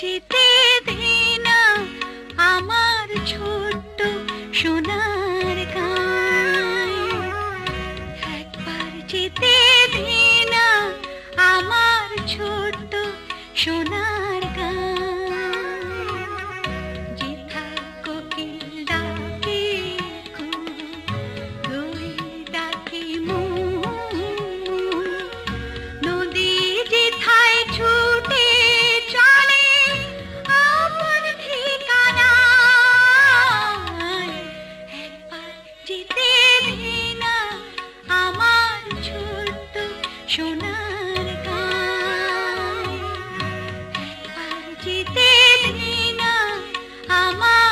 যেতে দে না আমার ছোট্ট সোনার গাঁয়। একবার যেতে দে না আমার ছোট্ট সোনার গাঁয়। যেথায় কোকিল ডাকে কুহু, দোয়েল ডাকে মু, নদী যেথায় ছুটে চলে আপন ঠিকানায়। একবার যেতে দে না আমার ছোট্ট সোনার গাঁয়। একবার যেতে দে না আমার